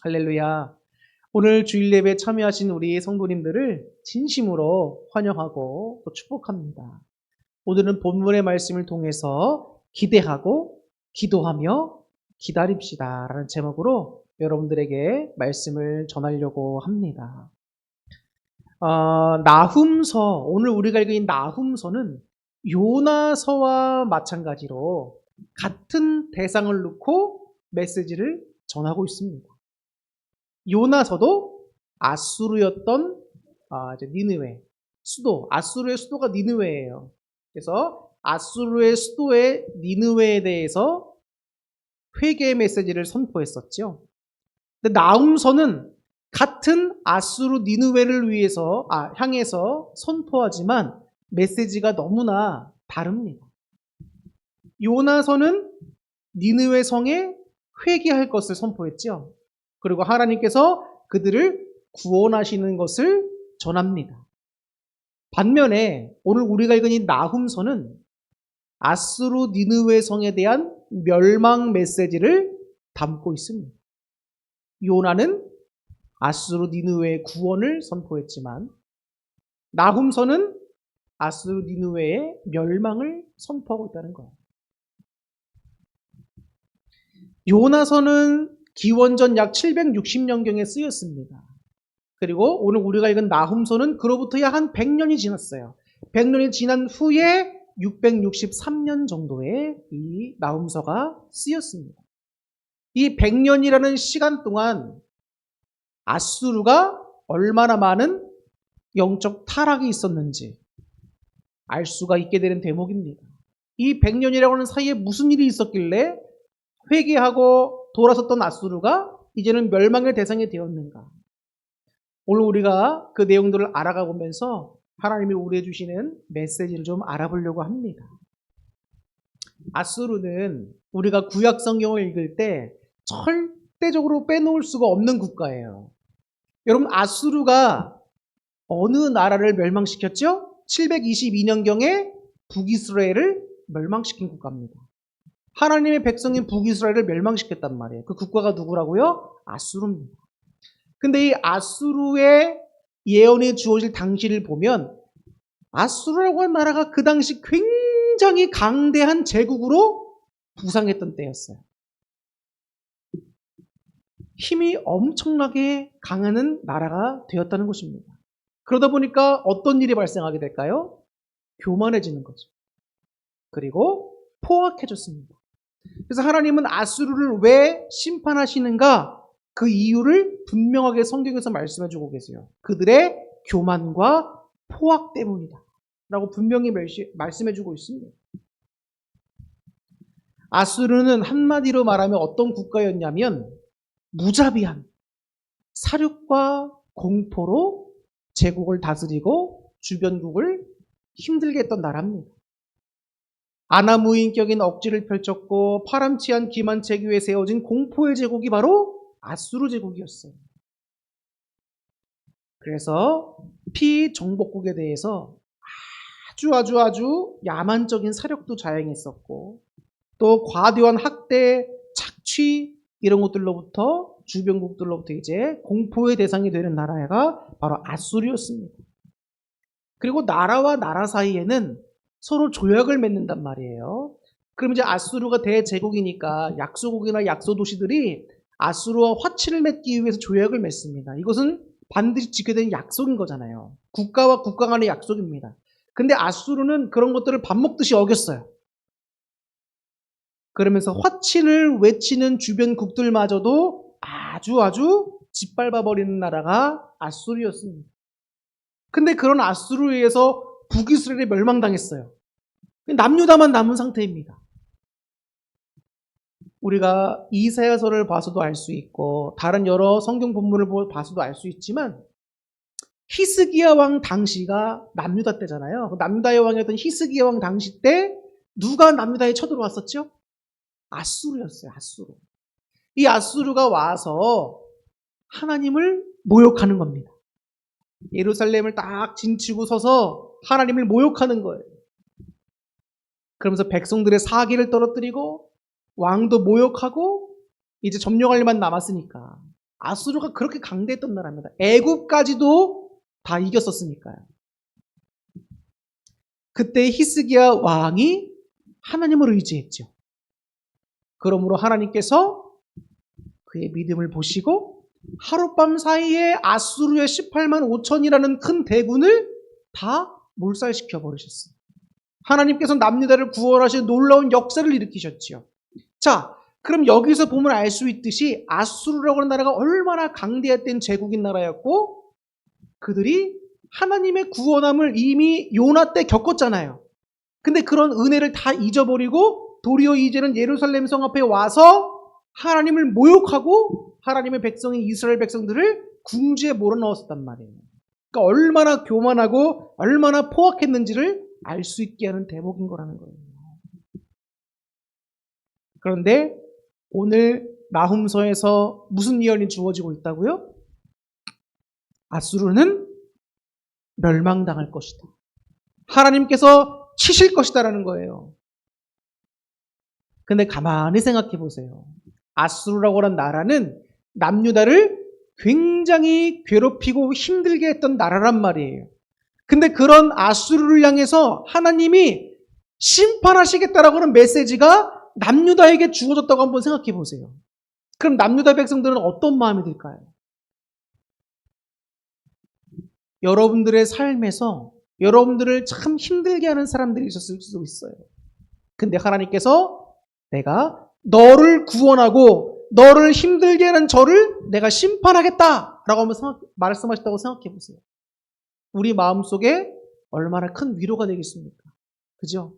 할렐루야. 오늘 주일 예배에 참여하신 우리 성도님들을 진심으로 환영하고 또 축복합니다. 오늘은 본문의 말씀을 통해서 기대하고 기도하며 기다립시다 라는 제목으로 여러분들에게 말씀을 전하려고 합니다. 나훔서, 오늘 우리가 읽은 나훔서는 요나서와 마찬가지로 같은 대상을 놓고 메시지를 전하고 있습니다. 요나서도 아수르였던 니느웨 수도, 아수르의 수도가 니느웨예요. 그래서 아수르의 수도의 니느웨에 대해서 회개의 메시지를 선포했었죠. 근데 나훔서는 같은 아수르 니느웨를 향해서 선포하지만 메시지가 너무나 다릅니다. 요나서는 니느웨 성에 회개할 것을 선포했죠. 그리고 하나님께서 그들을 구원하시는 것을 전합니다. 반면에 오늘 우리가 읽은 이 나훔서는 아수르 니느웨 성에 대한 멸망 메시지를 담고 있습니다. 요나는 아수르 니느웨의 구원을 선포했지만 나훔서는 아수르 니느웨의 멸망을 선포하고 있다는 거예요. 요나서는 기원전 약 760년경에 쓰였습니다. 그리고 오늘 우리가 읽은 나훔서는 그로부터 약 한 100년이 지났어요. 100년이 지난 후에 663년 정도에 이 나훔서가 쓰였습니다. 이 100년이라는 시간 동안 아수르가 얼마나 많은 영적 타락이 있었는지 알 수가 있게 되는 대목입니다. 이 100년이라고 하는 사이에 무슨 일이 있었길래 회개하고 돌아섰던 아수르가 이제는 멸망의 대상이 되었는가? 오늘 우리가 그 내용들을 알아가 보면서 하나님이 우리에게 주시는 메시지를 좀 알아보려고 합니다. 아수르는 우리가 구약 성경을 읽을 때 절대적으로 빼놓을 수가 없는 국가예요. 여러분, 아수르가 어느 나라를 멸망시켰죠? 722년경에 북이스라엘을 멸망시킨 국가입니다. 하나님의 백성인 북이스라엘을 멸망시켰단 말이에요. 그 국가가 누구라고요? 아수르입니다. 근데 이 아수르의 예언이 주어질 당시를 보면 아수르라고 하는 나라가 그 당시 굉장히 강대한 제국으로 부상했던 때였어요. 힘이 엄청나게 강한 나라가 되었다는 것입니다. 그러다 보니까 어떤 일이 발생하게 될까요? 교만해지는 거죠. 그리고 포악해졌습니다. 그래서 하나님은 아수르를 왜 심판하시는가? 그 이유를 분명하게 성경에서 말씀해주고 계세요. 그들의 교만과 포악 때문이다 라고 분명히 말씀해주고 있습니다. 아수르는 한마디로 말하면 어떤 국가였냐면 무자비한 사륙과 공포로 제국을 다스리고 주변국을 힘들게 했던 나라입니다. 아나무인격인 억지를 펼쳤고 파람치한 기만책 위에 세워진 공포의 제국이 바로 아수르 제국이었어요. 그래서 피정복국에 대해서 아주 야만적인 사력도 자행했었고 또 과도한 학대, 착취 이런 것들로부터 주변국들로부터 이제 공포의 대상이 되는 나라가 바로 아수르였습니다. 그리고 나라와 나라 사이에는 서로 조약을 맺는단 말이에요. 그럼 이제 아수르가 대제국이니까 약소국이나 약소도시들이 아수르와 화친을 맺기 위해서 조약을 맺습니다. 이것은 반드시 지켜야 되는 약속인 거잖아요. 국가와 국가 간의 약속입니다. 근데 아수르는 그런 것들을 밥 먹듯이 어겼어요. 그러면서 화친을 외치는 주변국들마저도 아주 짓밟아버리는 나라가 아수르였습니다. 근데 그런 아수르에 의해서 북이스라엘이 멸망당했어요. 남유다만 남은 상태입니다. 우리가 이사야서를 봐서도 알 수 있고 다른 여러 성경 본문을 봐서도 알 수 있지만 히스기야 왕 당시가 남유다 때잖아요. 남유다의 왕이었던 히스기야 왕 당시 때 누가 남유다에 쳐들어왔었죠? 아수르였어요. 아수르. 이 아수르가 와서 하나님을 모욕하는 겁니다. 예루살렘을 딱 진치고 서서 하나님을 모욕하는 거예요. 그러면서 백성들의 사기를 떨어뜨리고 왕도 모욕하고 이제 점령할 일만 남았으니까 아수르가 그렇게 강대했던 나라입니다. 애굽까지도 다 이겼었으니까요. 그때 히스기야 왕이 하나님을 의지했죠. 그러므로 하나님께서 그의 믿음을 보시고 하룻밤 사이에 아수르의 18만 5천이라는 큰 대군을 다 몰살시켜 버리셨어요. 하나님께서 남유다를 구원하신 놀라운 역사를 일으키셨죠. 자, 그럼 여기서 보면 알 수 있듯이 아수르라고 하는 나라가 얼마나 강대했던 제국인 나라였고 그들이 하나님의 구원함을 이미 요나 때 겪었잖아요. 근데 그런 은혜를 다 잊어버리고 도리어 이제는 예루살렘 성 앞에 와서 하나님을 모욕하고 하나님의 백성인 이스라엘 백성들을 궁지에 몰아넣었단 말이에요. 그러니까 얼마나 교만하고 얼마나 포악했는지를 알 수 있게 하는 대목인 거라는 거예요. 그런데 오늘 나훔서에서 무슨 예언이 주어지고 있다고요? 아수르는 멸망당할 것이다. 하나님께서 치실 것이다라는 거예요. 근데 가만히 생각해 보세요. 아수르라고 하는 나라는 남유다를 굉장히 괴롭히고 힘들게 했던 나라란 말이에요. 근데 그런 아수르를 향해서 하나님이 심판하시겠다라고 하는 메시지가 남유다에게 주어졌다고 한번 생각해 보세요. 그럼 남유다 백성들은 어떤 마음이 들까요? 여러분들의 삶에서 여러분들을 참 힘들게 하는 사람들이 있었을 수도 있어요. 근데 하나님께서 내가 너를 구원하고 너를 힘들게 하는 저를 내가 심판하겠다라고 한번 말씀하셨다고 생각해 보세요. 우리 마음속에 얼마나 큰 위로가 되겠습니까? 그죠?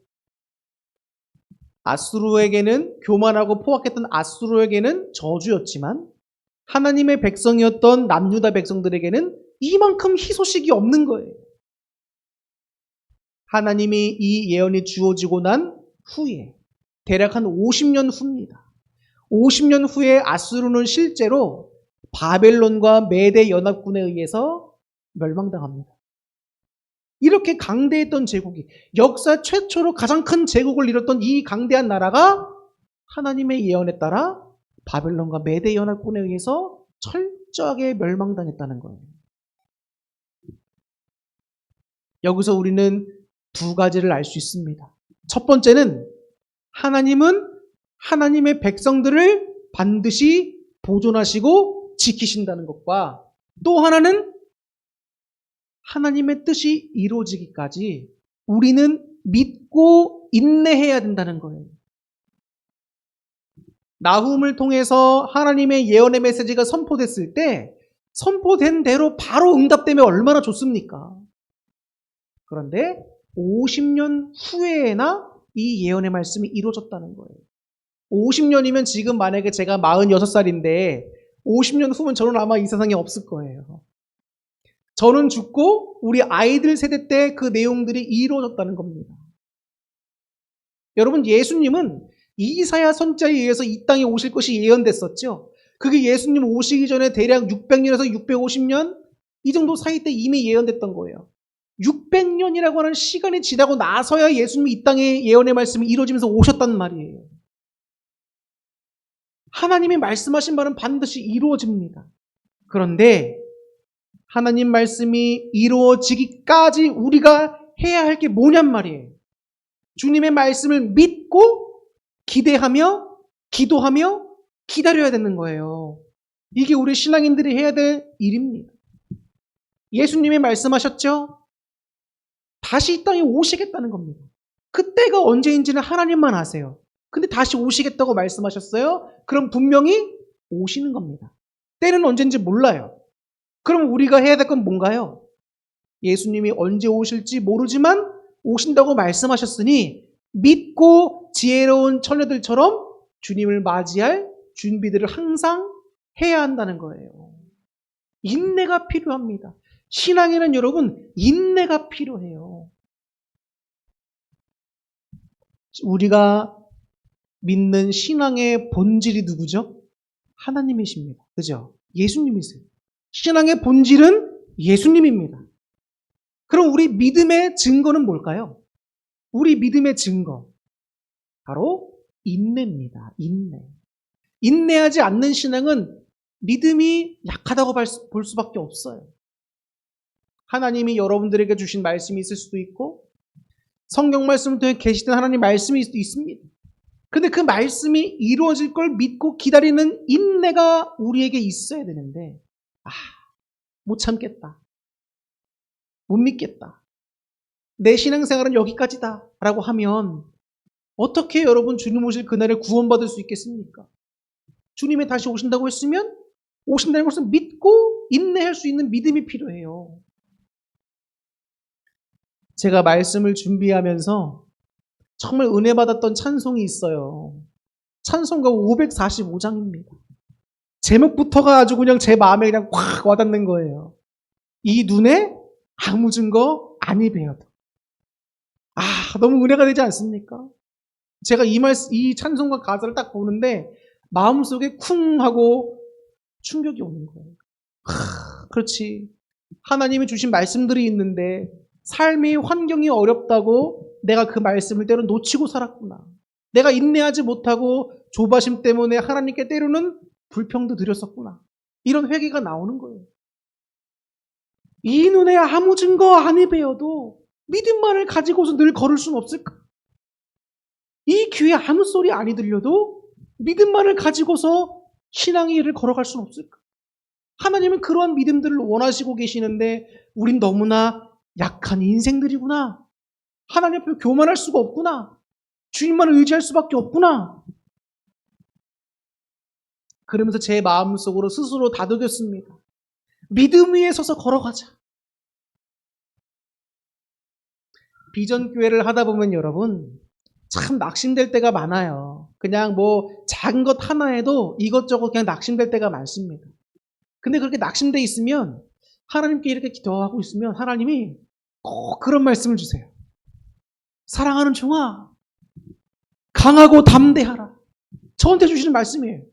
아수르에게는 교만하고 포악했던 아수르에게는 저주였지만 하나님의 백성이었던 남유다 백성들에게는 이만큼 희소식이 없는 거예요. 하나님이 이 예언이 주어지고 난 후에 대략 한 50년 후입니다. 50년 후에 아수르는 실제로 바벨론과 메대 연합군에 의해서 멸망당합니다. 이렇게 강대했던 제국이 역사 최초로 가장 큰 제국을 이뤘던 이 강대한 나라가 하나님의 예언에 따라 바벨론과 메대 연합군에 의해서 철저하게 멸망당했다는 거예요. 여기서 우리는 두 가지를 알 수 있습니다. 첫 번째는 하나님은 하나님의 백성들을 반드시 보존하시고 지키신다는 것과 또 하나는 하나님의 뜻이 이루어지기까지 우리는 믿고 인내해야 된다는 거예요. 나훔을 통해서 하나님의 예언의 메시지가 선포됐을 때 선포된 대로 바로 응답되면 얼마나 좋습니까? 그런데 50년 후에나 이 예언의 말씀이 이루어졌다는 거예요. 50년이면 지금 만약에 제가 46살인데 50년 후면 저는 아마 이 세상에 없을 거예요. 저는 죽고 우리 아이들 세대 때 그 내용들이 이루어졌다는 겁니다. 여러분, 예수님은 이사야 선자에 의해서 이 땅에 오실 것이 예언됐었죠. 그게 예수님 오시기 전에 대략 600년에서 650년 이 정도 사이 때 이미 예언됐던 거예요. 600년이라고 하는 시간이 지나고 나서야 예수님이 이 땅에 예언의 말씀이 이루어지면서 오셨단 말이에요. 하나님이 말씀하신 말은 반드시 이루어집니다. 그런데 하나님 말씀이 이루어지기까지 우리가 해야 할 게 뭐냔 말이에요. 주님의 말씀을 믿고 기대하며 기도하며 기다려야 되는 거예요. 이게 우리 신앙인들이 해야 될 일입니다. 예수님이 말씀하셨죠? 다시 이 땅에 오시겠다는 겁니다. 그때가 언제인지는 하나님만 아세요. 근데 다시 오시겠다고 말씀하셨어요? 그럼 분명히 오시는 겁니다. 때는 언제인지 몰라요. 그럼 우리가 해야 될 건 뭔가요? 예수님이 언제 오실지 모르지만 오신다고 말씀하셨으니 믿고 지혜로운 처녀들처럼 주님을 맞이할 준비들을 항상 해야 한다는 거예요. 인내가 필요합니다. 신앙에는 여러분 인내가 필요해요. 우리가 믿는 신앙의 본질이 누구죠? 하나님이십니다. 그죠? 예수님이세요. 신앙의 본질은 예수님입니다. 그럼 우리 믿음의 증거는 뭘까요? 우리 믿음의 증거. 바로 인내입니다. 인내. 인내하지 않는 신앙은 믿음이 약하다고 볼 수밖에 없어요. 하나님이 여러분들에게 주신 말씀이 있을 수도 있고 성경 말씀을 통해 계시된 하나님 말씀이 있습니다. 근데 그 말씀이 이루어질 걸 믿고 기다리는 인내가 우리에게 있어야 되는데 못 참겠다. 못 믿겠다. 내 신앙생활은 여기까지다 라고 하면 어떻게 여러분 주님 오실 그날에 구원받을 수 있겠습니까? 주님이 다시 오신다고 했으면 오신다는 것을 믿고 인내할 수 있는 믿음이 필요해요. 제가 말씀을 준비하면서 정말 은혜 받았던 찬송이 있어요. 찬송가 545장입니다. 제목부터가 아주 그냥 제 마음에 그냥 확 와닿는 거예요. 이 눈에 아무 증거 아니 배어도. 너무 은혜가 되지 않습니까? 제가 이 찬송가 가사를 딱 보는데 마음속에 쿵 하고 충격이 오는 거예요. 그렇지. 하나님이 주신 말씀들이 있는데 삶의 환경이 어렵다고 내가 그 말씀을 때로 놓치고 살았구나. 내가 인내하지 못하고 조바심 때문에 하나님께 때로는 불평도 드렸었구나. 이런 회개가 나오는 거예요. 이 눈에 아무 증거 아니 배어도 믿음만을 가지고서 늘 걸을 수는 없을까? 이 귀에 아무 소리 아니 들려도 믿음만을 가지고서 신앙의 길을 걸어갈 수는 없을까? 하나님은 그러한 믿음들을 원하시고 계시는데 우린 너무나 약한 인생들이구나. 하나님 앞에 교만할 수가 없구나. 주님만을 의지할 수밖에 없구나. 그러면서 제 마음속으로 스스로 다독였습니다. 믿음 위에 서서 걸어가자. 비전교회를 하다 보면 여러분 참 낙심될 때가 많아요. 그냥 작은 것 하나에도 이것저것 그냥 낙심될 때가 많습니다. 근데 그렇게 낙심돼 있으면 하나님께 이렇게 기도하고 있으면 하나님이 꼭 그런 말씀을 주세요. 사랑하는 종아, 강하고 담대하라. 저한테 주시는 말씀이에요.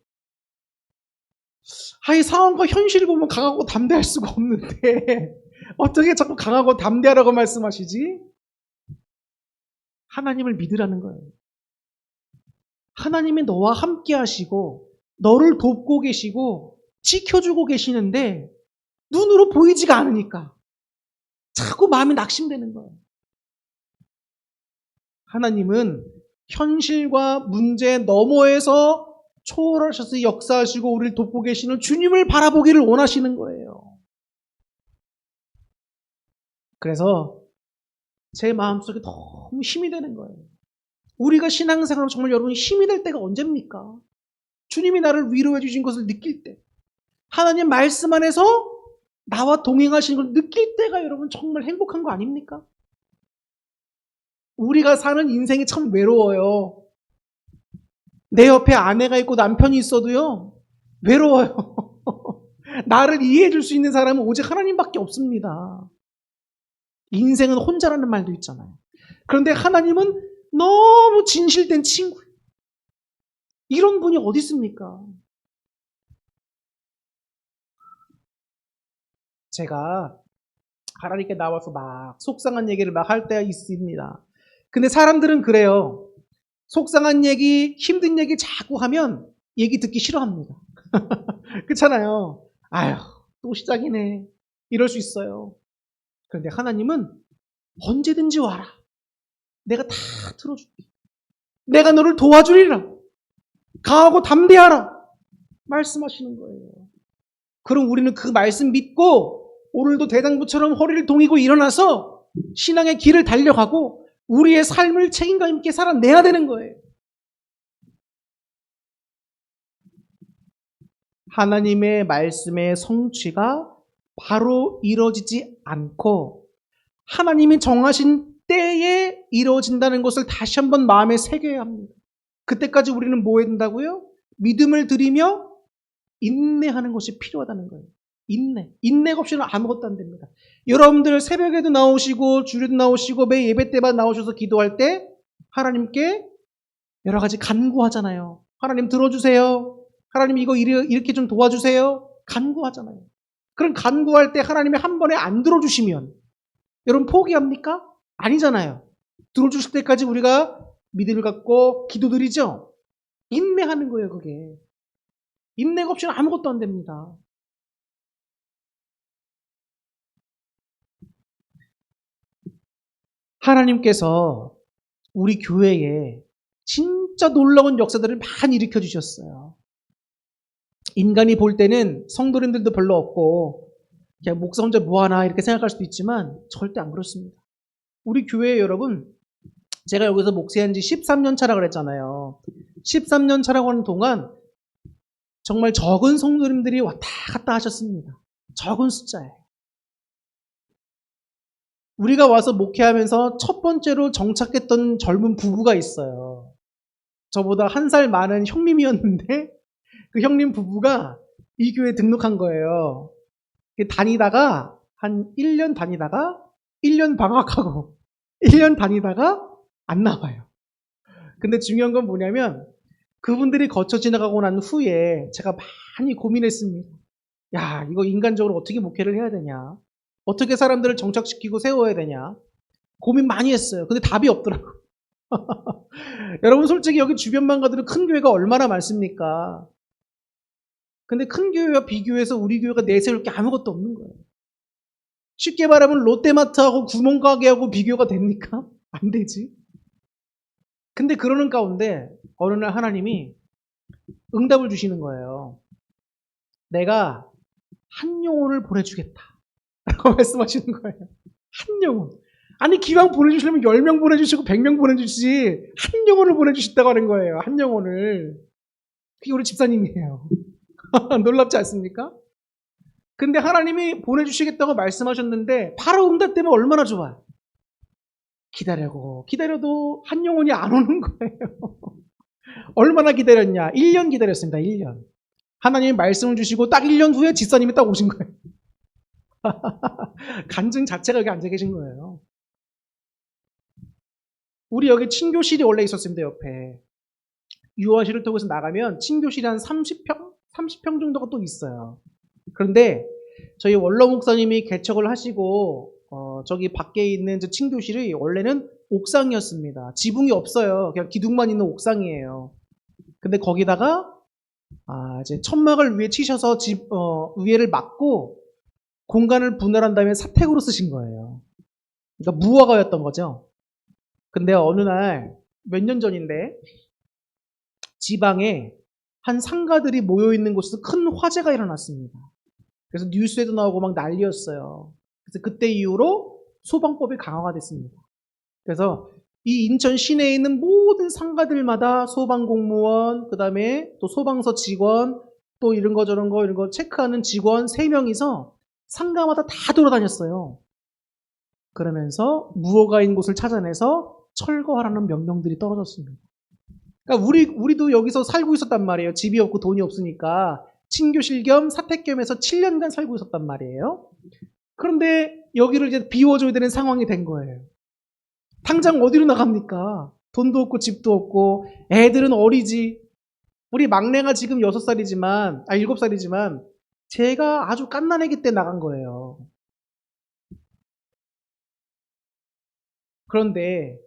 이 상황과 현실을 보면 강하고 담대할 수가 없는데 어떻게 자꾸 강하고 담대하라고 말씀하시지? 하나님을 믿으라는 거예요. 하나님이 너와 함께 하시고 너를 돕고 계시고 지켜주고 계시는데 눈으로 보이지가 않으니까 자꾸 마음이 낙심되는 거예요. 하나님은 현실과 문제 너머에서 초월하셔서 역사하시고 우리를 돕고 계시는 주님을 바라보기를 원하시는 거예요. 그래서 제 마음속에 너무 힘이 되는 거예요. 우리가 신앙생활로 정말 여러분 힘이 될 때가 언제입니까? 주님이 나를 위로해 주신 것을 느낄 때, 하나님 말씀 안에서 나와 동행하시는 걸 느낄 때가 여러분 정말 행복한 거 아닙니까? 우리가 사는 인생이 참 외로워요. 내 옆에 아내가 있고 남편이 있어도요, 외로워요. 나를 이해해 줄 수 있는 사람은 오직 하나님밖에 없습니다. 인생은 혼자라는 말도 있잖아요. 그런데 하나님은 너무 진실된 친구예요. 이런 분이 어디 있습니까? 제가 하나님께 나와서 막 속상한 얘기를 막 할 때가 있습니다. 근데 사람들은 그래요. 속상한 얘기, 힘든 얘기 자꾸 하면 얘기 듣기 싫어합니다. 그렇잖아요. 아휴, 또 시작이네. 이럴 수 있어요. 그런데 하나님은 언제든지 와라. 내가 다 들어줄게. 내가 너를 도와주리라. 강하고 담대하라. 말씀하시는 거예요. 그럼 우리는 그 말씀 믿고 오늘도 대장부처럼 허리를 동이고 일어나서 신앙의 길을 달려가고 우리의 삶을 책임감 있게 살아내야 되는 거예요. 하나님의 말씀의 성취가 바로 이루어지지 않고 하나님이 정하신 때에 이루어진다는 것을 다시 한번 마음에 새겨야 합니다. 그때까지 우리는 뭐 해야 된다고요? 믿음을 드리며 인내하는 것이 필요하다는 거예요. 인내가 없이는 아무것도 안 됩니다. 여러분들 새벽에도 나오시고 주일에도 나오시고 매 예배 때만 나오셔서 기도할 때 하나님께 여러 가지 간구하잖아요. 하나님 들어주세요. 하나님 이거 이렇게 좀 도와주세요. 간구하잖아요. 그럼 간구할 때 하나님이 한 번에 안 들어주시면 여러분 포기합니까? 아니잖아요. 들어주실 때까지 우리가 믿음을 갖고 기도드리죠. 인내하는 거예요, 그게. 인내가 없이는 아무것도 안 됩니다. 하나님께서 우리 교회에 진짜 놀라운 역사들을 많이 일으켜 주셨어요. 인간이 볼 때는 성도님들도 별로 없고 그냥 목사 혼자 뭐하나 이렇게 생각할 수도 있지만 절대 안 그렇습니다. 우리 교회 여러분, 제가 여기서 목회한 지 13년 차라고 그랬잖아요. 13년 차라고 하는 동안 정말 적은 성도님들이 왔다 갔다 하셨습니다. 적은 숫자예요. 우리가 와서 목회하면서 첫 번째로 정착했던 젊은 부부가 있어요. 저보다 한 살 많은 형님이었는데 그 형님 부부가 이 교회에 등록한 거예요. 다니다가 한 1년 다니다가 1년 방학하고 1년 다니다가 안 나와요. 근데 중요한 건 뭐냐면 그분들이 거쳐 지나가고 난 후에 제가 많이 고민했습니다. 야, 이거 인간적으로 어떻게 목회를 해야 되냐? 어떻게 사람들을 정착시키고 세워야 되냐? 고민 많이 했어요. 근데 답이 없더라고요. 여러분 솔직히 여기 주변만 가도 큰 교회가 얼마나 많습니까? 근데 큰 교회와 비교해서 우리 교회가 내세울 게 아무것도 없는 거예요. 쉽게 말하면 롯데마트하고 구멍가게하고 비교가 됩니까? 안 되지. 근데 그러는 가운데 어느 날 하나님이 응답을 주시는 거예요. 내가 한 영혼을 보내주겠다 라고 말씀하시는 거예요. 한 영혼. 아니 기왕 보내주시려면 10명 보내주시고 100명 보내주시지 한 영혼을 보내주셨다고 하는 거예요. 한 영혼을. 그게 우리 집사님이에요. 놀랍지 않습니까? 근데 하나님이 보내주시겠다고 말씀하셨는데 바로 응답되면 얼마나 좋아요. 기다려도 한 영혼이 안 오는 거예요. 얼마나 기다렸냐? 1년 기다렸습니다. 1년. 하나님이 말씀을 주시고 딱 1년 후에 집사님이 딱 오신 거예요. 간증 자체가 여기 앉아 계신 거예요. 우리 여기 친교실이 원래 있었습니다. 옆에. 유아실을 통해서 나가면 친교실이 한 30평 정도가 또 있어요. 그런데 저희 원로 목사님이 개척을 하시고 저기 밖에 있는 저 친교실이 원래는 옥상이었습니다. 지붕이 없어요. 그냥 기둥만 있는 옥상이에요. 근데 거기다가 이제 천막을 위에 치셔서 위에를 막고 공간을 분할한 다음에 사택으로 쓰신 거예요. 그러니까 무허가였던 거죠. 근데 어느 날 몇 년 전인데 지방에 한 상가들이 모여있는 곳에서 큰 화재가 일어났습니다. 그래서 뉴스에도 나오고 막 난리였어요. 그래서 그때 이후로 소방법이 강화가 됐습니다. 그래서 이 인천 시내에 있는 모든 상가들마다 소방공무원, 그 다음에 또 소방서 직원, 또 이런 거 저런 거 이런 거 체크하는 직원 3명이서 상가마다 다 돌아다녔어요. 그러면서 무허가인 곳을 찾아내서 철거하라는 명령들이 떨어졌습니다. 그러니까 우리도 여기서 살고 있었단 말이에요. 집이 없고 돈이 없으니까 친교실 겸 사택 겸 해서 7년간 살고 있었단 말이에요. 그런데 여기를 이제 비워줘야 되는 상황이 된 거예요. 당장 어디로 나갑니까? 돈도 없고 집도 없고 애들은 어리지. 우리 막내가 지금 7살이지만 제가 아주 갓난아기 때 나간 거예요. 그런데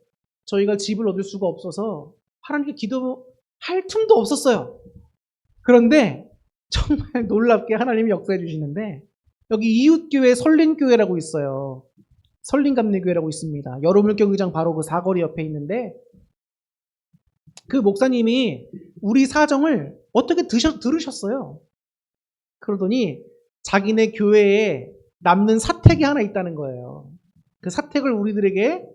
저희가 집을 얻을 수가 없어서 하나님께 기도할 틈도 없었어요. 그런데 정말 놀랍게 하나님이 역사해 주시는데 여기 이웃교회 설린교회라고 있어요. 설린감리교회라고 있습니다. 여로물경의장 바로 그 사거리 옆에 있는데 그 목사님이 우리 사정을 어떻게 들으셨어요. 그러더니 자기네 교회에 남는 사택이 하나 있다는 거예요. 그 사택을 우리들에게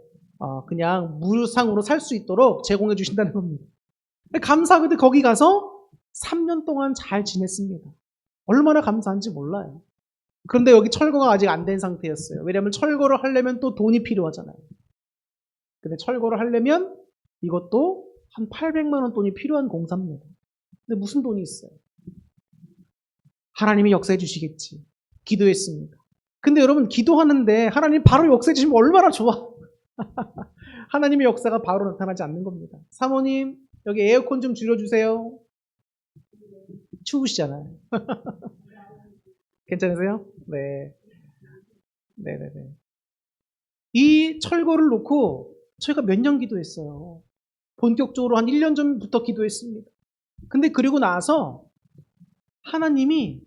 그냥 무상으로 살 수 있도록 제공해 주신다는 겁니다. 감사하게도 거기 가서 3년 동안 잘 지냈습니다. 얼마나 감사한지 몰라요. 그런데 여기 철거가 아직 안 된 상태였어요. 왜냐하면 철거를 하려면 또 돈이 필요하잖아요. 근데 철거를 하려면 이것도 한 800만 원 돈이 필요한 공사입니다. 근데 무슨 돈이 있어요? 하나님이 역사해 주시겠지. 기도했습니다. 근데 여러분 기도하는데 하나님 바로 역사해 주시면 얼마나 좋아. 하나님의 역사가 바로 나타나지 않는 겁니다. 사모님 여기 에어컨 좀 줄여주세요. 추우시잖아요. 괜찮으세요? 네. 네네네. 이 철거를 놓고 저희가 몇 년 기도했어요. 본격적으로 한 1년 전부터 기도했습니다. 근데 그리고 나서 하나님이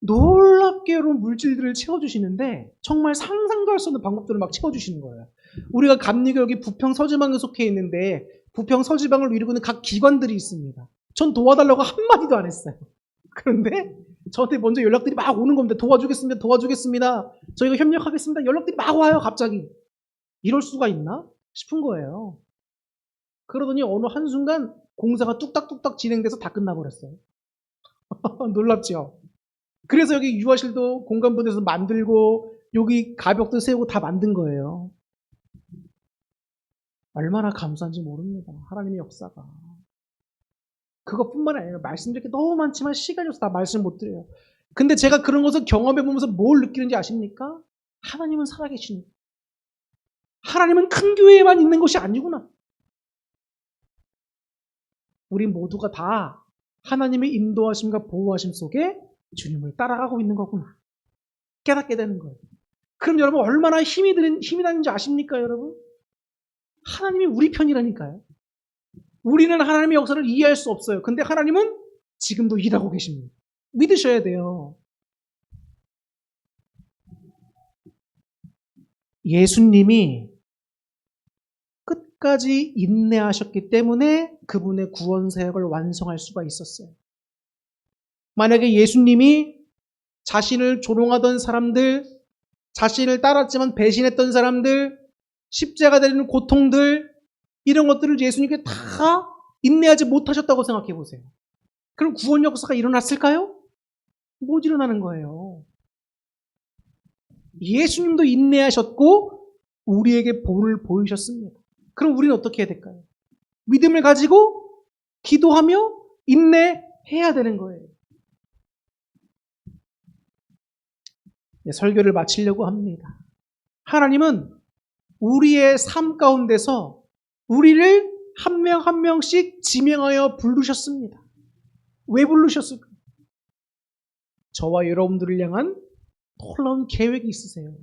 놀랍게 여러분 물질들을 채워주시는데 정말 상상도 할 수 없는 방법들을 막 채워주시는 거예요. 우리가 감리교 여기 부평 서지방에 속해 있는데 부평 서지방을 이루고 있는 각 기관들이 있습니다. 전 도와달라고 한마디도 안 했어요. 그런데 저한테 먼저 연락들이 막 오는 겁니다. 도와주겠습니다. 도와주겠습니다. 저희가 협력하겠습니다. 연락들이 막 와요. 갑자기. 이럴 수가 있나 싶은 거예요. 그러더니 어느 한순간 공사가 뚝딱뚝딱 진행돼서 다 끝나버렸어요. 놀랍죠? 그래서 여기 유아실도 공간부대에서 만들고 여기 가벽도 세우고 다 만든 거예요. 얼마나 감사한지 모릅니다. 하나님의 역사가. 그것뿐만 아니라 말씀드릴 게 너무 많지만 시간이 없어서 다 말씀 못 드려요. 근데 제가 그런 것을 경험해보면서 뭘 느끼는지 아십니까? 하나님은 살아계시는 거예요. 하나님은 큰 교회에만 있는 것이 아니구나. 우리 모두가 다 하나님의 인도하심과 보호하심 속에 주님을 따라가고 있는 거구나. 깨닫게 되는 거예요. 그럼 여러분 얼마나 힘이 나는지 아십니까 여러분? 하나님이 우리 편이라니까요. 우리는 하나님의 역사를 이해할 수 없어요. 근데 하나님은 지금도 일하고 계십니다. 믿으셔야 돼요. 예수님이 끝까지 인내하셨기 때문에 그분의 구원 사역을 완성할 수가 있었어요. 만약에 예수님이 자신을 조롱하던 사람들, 자신을 따랐지만 배신했던 사람들, 십자가 달리는 고통들, 이런 것들을 예수님께 다 인내하지 못하셨다고 생각해 보세요. 그럼 구원 역사가 일어났을까요? 못 일어나는 거예요. 예수님도 인내하셨고 우리에게 본을 보이셨습니다. 그럼 우리는 어떻게 해야 될까요? 믿음을 가지고 기도하며 인내해야 되는 거예요. 네, 설교를 마치려고 합니다. 하나님은 우리의 삶 가운데서 우리를 한 명 한 명씩 지명하여 부르셨습니다. 왜 부르셨을까요? 저와 여러분들을 향한 놀라운 계획이 있으세요.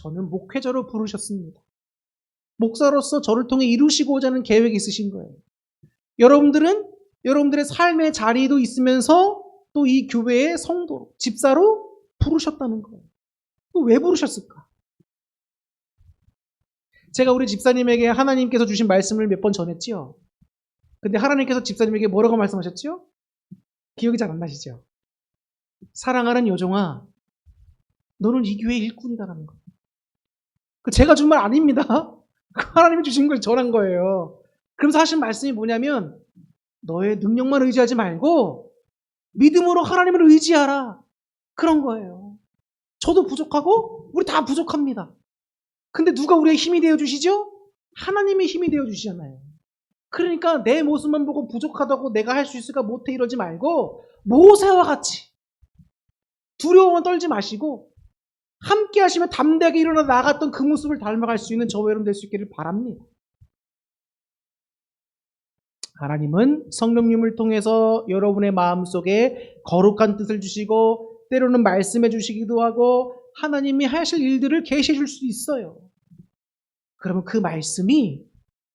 저는 목회자로 부르셨습니다. 목사로서 저를 통해 이루시고자 하는 계획이 있으신 거예요. 여러분들은 여러분들의 삶의 자리도 있으면서 또 이 교회의 성도, 집사로 부르셨다는 거예요. 또 왜 부르셨을까? 제가 우리 집사님에게 하나님께서 주신 말씀을 몇 번 전했지요. 근데 하나님께서 집사님에게 뭐라고 말씀하셨지요? 기억이 잘 안 나시죠? 사랑하는 여종아, 너는 이 교회의 일꾼이다라는 거예요. 제가 준 말 아닙니다. 하나님이 주신 걸 전한 거예요. 그러면서 하신 말씀이 뭐냐면 너의 능력만 의지하지 말고 믿음으로 하나님을 의지하라. 그런 거예요. 저도 부족하고 우리 다 부족합니다. 근데 누가 우리의 힘이 되어주시죠? 하나님의 힘이 되어주시잖아요. 그러니까 내 모습만 보고 부족하다고 내가 할 수 있을까 못해 이러지 말고 모세와 같이 두려움은 떨지 마시고 함께 하시면 담대하게 일어나 나갔던 그 모습을 닮아갈 수 있는 저와 여러분 될 수 있기를 바랍니다. 하나님은 성령님을 통해서 여러분의 마음속에 거룩한 뜻을 주시고 때로는 말씀해 주시기도 하고 하나님이 하실 일들을 계시해 줄 수 있어요. 그러면 그 말씀이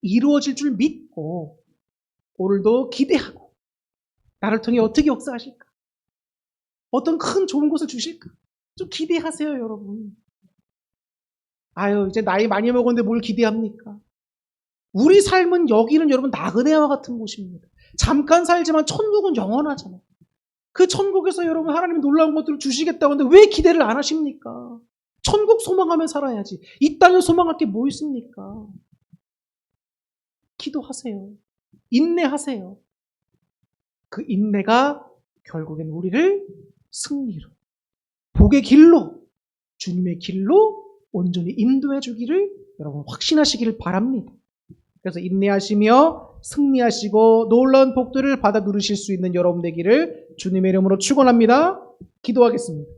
이루어질 줄 믿고 오늘도 기대하고 나를 통해 어떻게 역사하실까? 어떤 큰 좋은 것을 주실까? 좀 기대하세요, 여러분. 아유, 이제 나이 많이 먹었는데 뭘 기대합니까? 우리 삶은 여기는 여러분 나그네와 같은 곳입니다. 잠깐 살지만 천국은 영원하잖아요. 그 천국에서 여러분 하나님이 놀라운 것들을 주시겠다고 하는데 왜 기대를 안 하십니까? 천국 소망하며 살아야지. 이 땅에 소망할 게 뭐 있습니까? 기도하세요. 인내하세요. 그 인내가 결국엔 우리를 승리로, 복의 길로, 주님의 길로 온전히 인도해 주기를 여러분 확신하시기를 바랍니다. 그래서 인내하시며 승리하시고 놀라운 복들을 받아 누리실 수 있는 여러분 되기를 주님의 이름으로 축원합니다. 기도하겠습니다.